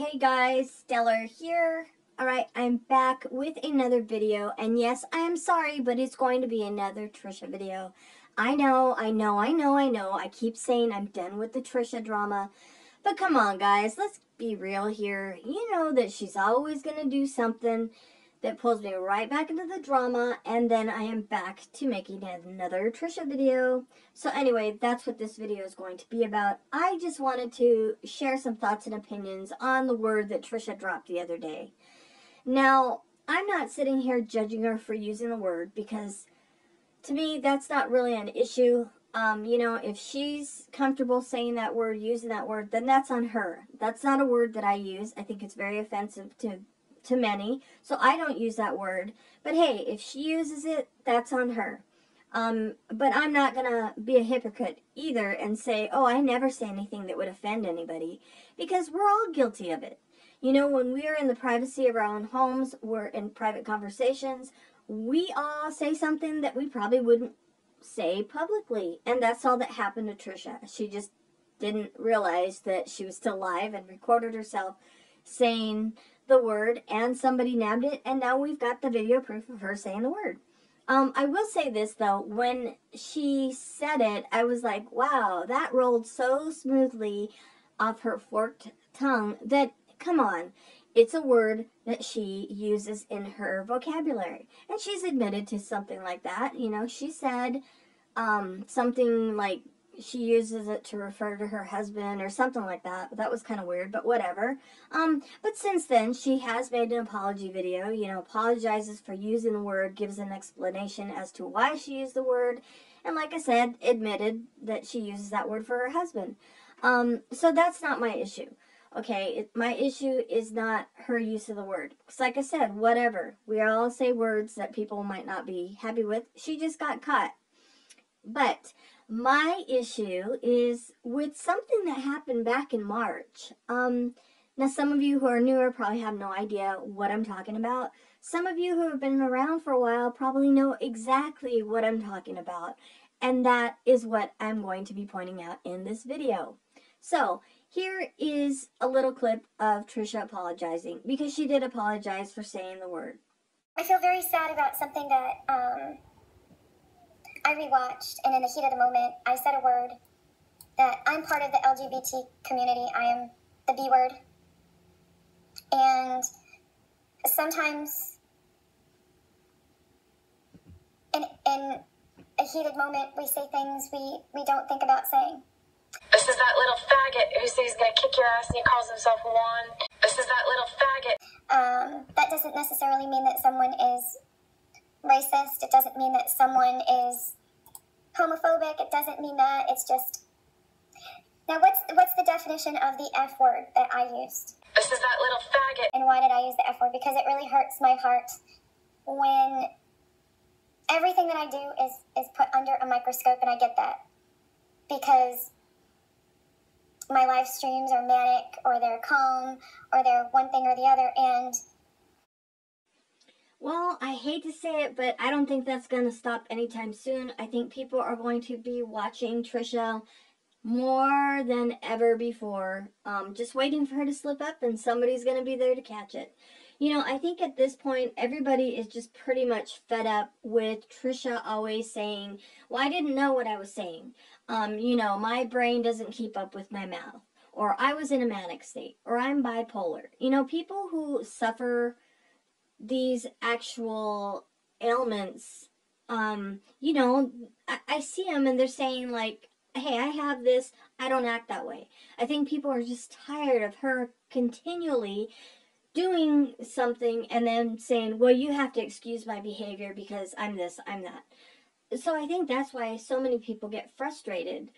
Hey guys, Stellar here. Alright, I'm back with another video, and yes, I am sorry, but it's going to be another Trisha video. I know. I keep saying I'm done with the Trisha drama, but come on guys, let's be real here. You know that she's always going to do something that pulls me right back into the drama, and then I am back to making another Trisha video. So anyway, that's what this video is going to be about. I just wanted to share some thoughts and opinions on the word that Trisha dropped the other day. Now, I'm not sitting here judging her for using the word, because to me, that's not really an issue. If she's comfortable saying that word, using that word, then that's on her. That's not a word that I use. I think it's very offensive to many, so I don't use that word. But hey, if she uses it, that's on her. But I'm not gonna be a hypocrite either and say, oh, I never say anything that would offend anybody, because we're all guilty of it. You know, when we're in the privacy of our own homes, we're in private conversations, we all say something that we probably wouldn't say publicly. And that's all that happened to Trisha. She just didn't realize that she was still live and recorded herself saying the word, and somebody nabbed it, and now we've got the video proof of her saying the word. I will say this though, when she said it, I was like, wow, that rolled so smoothly off her forked tongue that, come on, it's a word that she uses in her vocabulary. And she's admitted to something like that. You know, she said something like she uses it to refer to her husband or something like that. That was kind of weird, but whatever. But since then, she has made an apology video, apologizes for using the word, gives an explanation as to why she used the word, and like I said, admitted that she uses that word for her husband. So that's not my issue. Okay, my issue is not her use of the word. Because like I said, whatever. We all say words that people might not be happy with. She just got caught. But my issue is with something that happened back in March. Now, some of you who are newer probably have no idea what I'm talking about. Some of you who have been around for a while probably know exactly what I'm talking about. And that is what I'm going to be pointing out in this video. So, here is a little clip of Trisha apologizing, because she did apologize for saying the word. I feel very sad about something that I rewatched, and in the heat of the moment, I said a word that I'm part of the LGBT community. I am the B word. And sometimes in a heated moment, we say things we don't think about saying. This is that little faggot who says he's going to kick your ass and he calls himself Juan. This is that little faggot. That doesn't necessarily mean that someone is racist. It doesn't mean that someone is homophobic. It doesn't mean that. It's just... Now, what's the definition of the F word that I used? This is that little faggot. And why did I use the F word? Because it really hurts my heart when everything that I do is put under a microscope, and I get that. Because my live streams are manic, or they're calm, or they're one thing or the other, and... Well, I hate to say it, but I don't think that's going to stop anytime soon. I think people are going to be watching Trisha more than ever before. Just waiting for her to slip up, and somebody's going to be there to catch it. I think at this point, everybody is just pretty much fed up with Trisha always saying, well, I didn't know what I was saying. My brain doesn't keep up with my mouth. Or I was in a manic state. Or I'm bipolar. People who suffer these actual ailments, I see them and they're saying like, hey, I have this, I don't act that way. I think people are just tired of her continually doing something and then saying, well, you have to excuse my behavior because I'm this, I'm that. So I think that's why so many people get frustrated.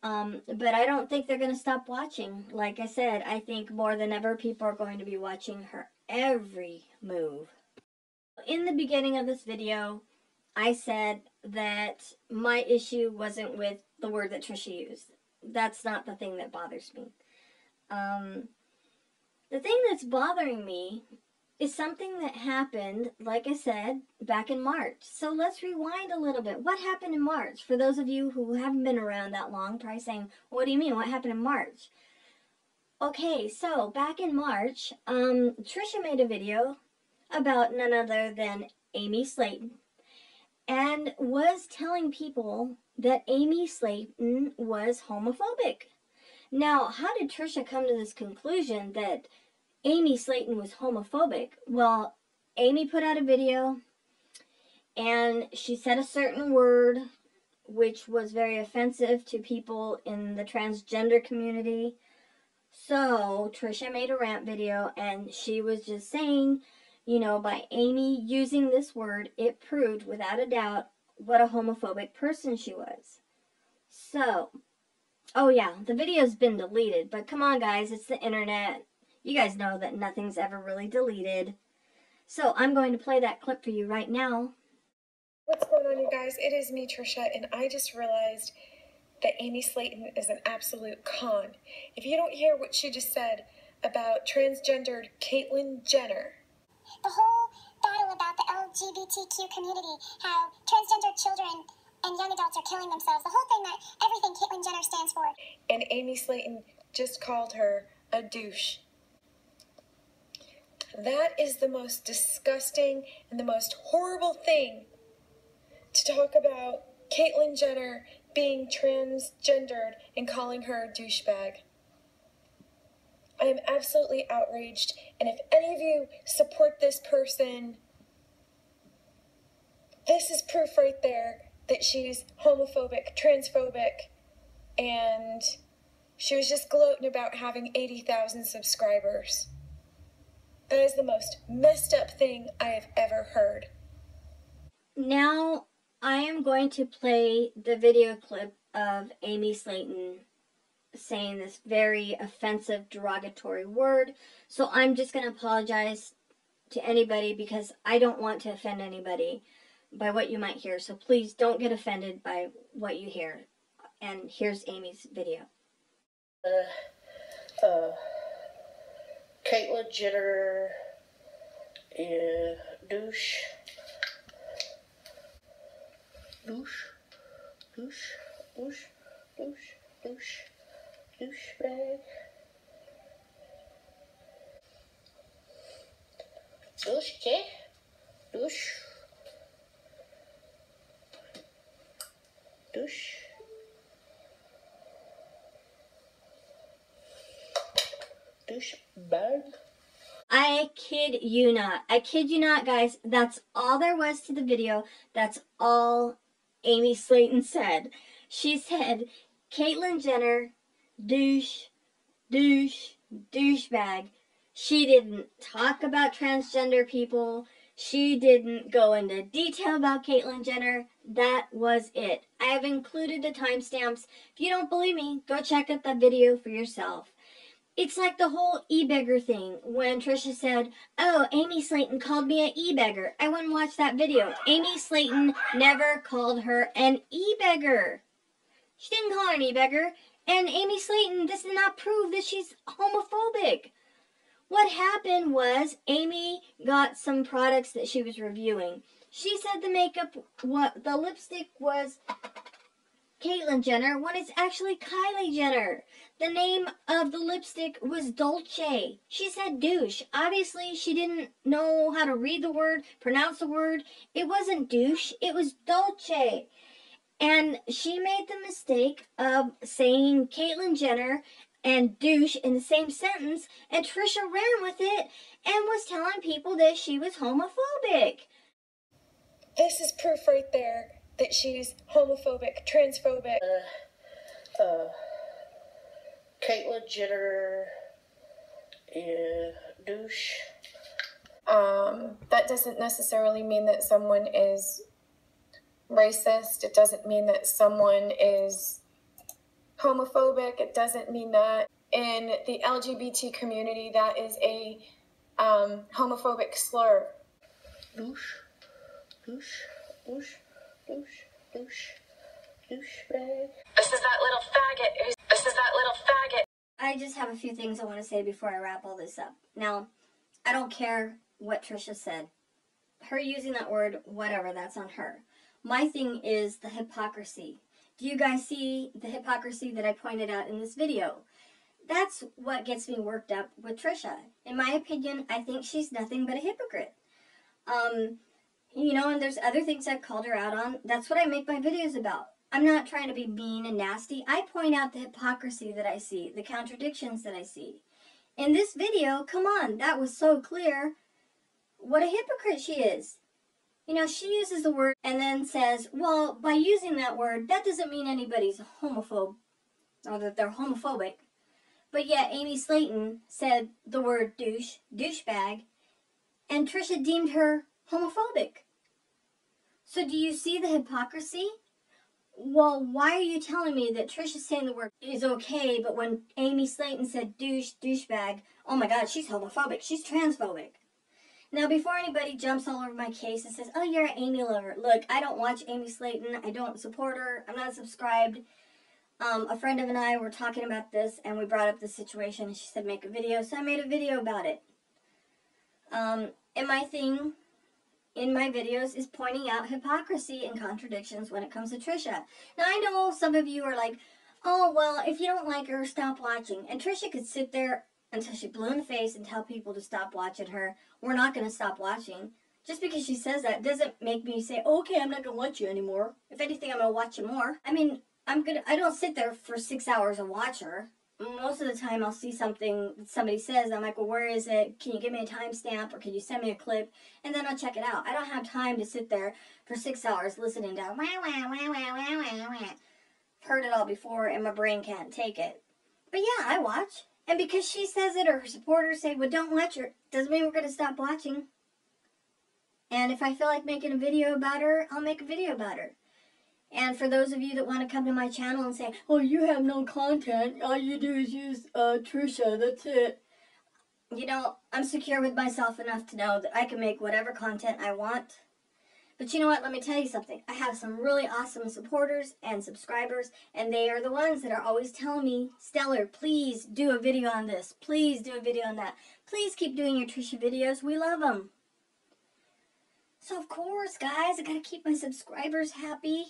But I don't think they're going to stop watching. Like I said, I think more than ever people are going to be watching her every move. In the beginning of this video, I said that my issue wasn't with the word that Trisha used. That's not the thing that bothers me. The thing that's bothering me is something that happened, like I said, back in March. So let's rewind a little bit. What happened in March? For those of you who haven't been around that long, probably saying, what do you mean? What happened in March? Okay, so back in March, Trisha made a video about none other than Amy Slaton and was telling people that Amy Slaton was homophobic. Now, how did Trisha come to this conclusion that Amy Slaton was homophobic? Well, Amy put out a video and she said a certain word which was very offensive to people in the transgender community. So Trisha made a rant video and she was just saying, you know, by Amy using this word, it proved without a doubt what a homophobic person she was. So, oh yeah, the video's been deleted, but come on guys, it's the internet. You guys know that nothing's ever really deleted. So I'm going to play that clip for you right now. What's going on, you guys? It is me, Trisha, and I just realized that Amy Slaton is an absolute con. If you don't hear what she just said about transgendered Caitlyn Jenner. The whole battle about the LGBTQ community, how transgender children and young adults are killing themselves, the whole thing, that everything Caitlyn Jenner stands for. And Amy Slaton just called her a douche. That is the most disgusting and the most horrible thing to talk about Caitlyn Jenner being transgendered and calling her a douchebag. I am absolutely outraged, and if any of you support this person, this is proof right there that she's homophobic, transphobic, and she was just gloating about having 80,000 subscribers. That is the most messed up thing I have ever heard. Now, I am going to play the video clip of Amy Slaton saying this very offensive, derogatory word. So I'm just going to apologize to anybody because I don't want to offend anybody by what you might hear. So please don't get offended by what you hear. And here's Amy's video. Caitlyn Jenner, douche. Douche, douche, douche, douche, douche, douchebag. Douche, ¿qué? Douche. Douche. Douchebag. I kid you not. I kid you not, guys. That's all there was to the video. That's all Amy Slaton said. She said, Caitlyn Jenner, douche, douche, douchebag. She didn't talk about transgender people. She didn't go into detail about Caitlyn Jenner. That was it. I have included the timestamps. If you don't believe me, go check out that video for yourself. It's like the whole e-beggar thing when Trisha said, oh, Amy Slaton called me an e-beggar. I went and watched that video. Amy Slaton never called her an e-beggar. She didn't call her an e-beggar. And Amy Slaton, this did not prove that she's homophobic. What happened was Amy got some products that she was reviewing. She said the lipstick was Caitlyn Jenner when it's actually Kylie Jenner. The name of the lipstick was Dolce. She said douche. Obviously, she didn't know how to read the word, pronounce the word. It wasn't douche, it was Dolce. And she made the mistake of saying Caitlyn Jenner and douche in the same sentence, and Trisha ran with it and was telling people that she was homophobic. This is proof right there that she's homophobic, transphobic. Caitlyn Jenner, douche. That doesn't necessarily mean that someone is racist. It doesn't mean that someone is homophobic. It doesn't mean that in the LGBT community that is a homophobic slur. Douche, douche, douche, douche, douche, douchebag. This is that little faggot. This is that little faggot. I just have a few things I want to say before I wrap all this up. Now, I don't care what Trisha said. Her using that word, whatever, that's on her. My thing is the hypocrisy. Do you guys see the hypocrisy that I pointed out in this video? That's what gets me worked up with Trisha. In my opinion, I think she's nothing but a hypocrite. And there's other things I've called her out on. That's what I make my videos about. I'm not trying to be mean and nasty. I point out the hypocrisy that I see, the contradictions that I see. In this video, come on, that was so clear what a hypocrite she is. She uses the word and then says, well, by using that word, that doesn't mean anybody's homophobe or that they're homophobic. But yet Amy Slaton said the word douchebag, and Trisha deemed her homophobic. So do you see the hypocrisy? Well, why are you telling me that Trisha saying the word is okay, but when Amy Slaton said douchebag, oh my God, she's homophobic, she's transphobic. Now, before anybody jumps all over my case and says, oh, you're an Amy lover. Look, I don't watch Amy Slaton. I don't support her. I'm not subscribed. A friend of and I were talking about this, and we brought up this situation, and she said, make a video. So I made a video about it. And my thing in my videos is pointing out hypocrisy and contradictions when it comes to Trisha. Now, I know some of you are like, oh, well, if you don't like her, stop watching. And Trisha could sit there until she blew in the face and tell people to stop watching her. We're not going to stop watching. Just because she says that doesn't make me say, okay, I'm not going to watch you anymore. If anything, I'm going to watch you more. I mean, I don't sit there for 6 hours and watch her. Most of the time I'll see something that somebody says, I'm like, well, where is it? Can you give me a timestamp or can you send me a clip? And then I'll check it out. I don't have time to sit there for 6 hours listening to wah, wah, wah, wah, wah, wah, wah. I've heard it all before and my brain can't take it. But yeah, I watch. And because she says it or her supporters say, well, don't watch her, doesn't mean we're going to stop watching. And if I feel like making a video about her, I'll make a video about her. And for those of you that want to come to my channel and say, oh, you have no content, all you do is use Trisha, that's it. I'm secure with myself enough to know that I can make whatever content I want. But you know what, let me tell you something. I have some really awesome supporters and subscribers, and they are the ones that are always telling me, Stellar, please do a video on this. Please do a video on that. Please keep doing your Trisha videos. We love them. So of course, guys, I gotta keep my subscribers happy.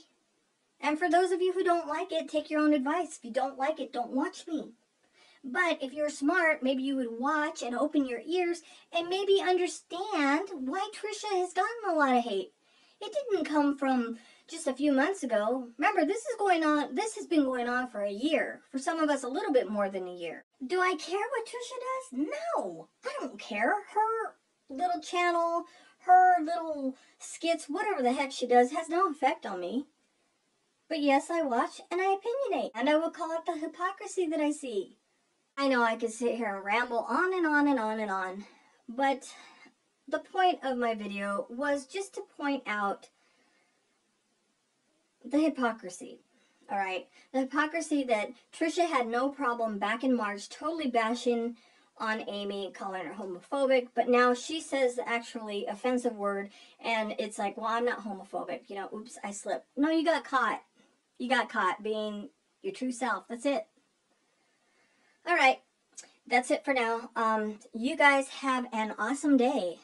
And for those of you who don't like it, take your own advice. If you don't like it, don't watch me. But if you're smart, maybe you would watch and open your ears and maybe understand why Trisha has gotten a lot of hate. It didn't come from just a few months ago. Remember, this has been going on for a year. For some of us, a little bit more than a year. Do I care what Trisha does? No, I don't care. Her little channel, her little skits, whatever the heck she does, has no effect on me. But yes, I watch and I opinionate, and I will call out the hypocrisy that I see. I know I could sit here and ramble on and on and on and on, but the point of my video was just to point out the hypocrisy, all right? The hypocrisy that Trisha had no problem back in March totally bashing on Amy, calling her homophobic, but now she says the actually offensive word, and it's like, well, I'm not homophobic, oops, I slipped. No, you got caught. You got caught being your true self. That's it. All right. That's it for now. You guys have an awesome day.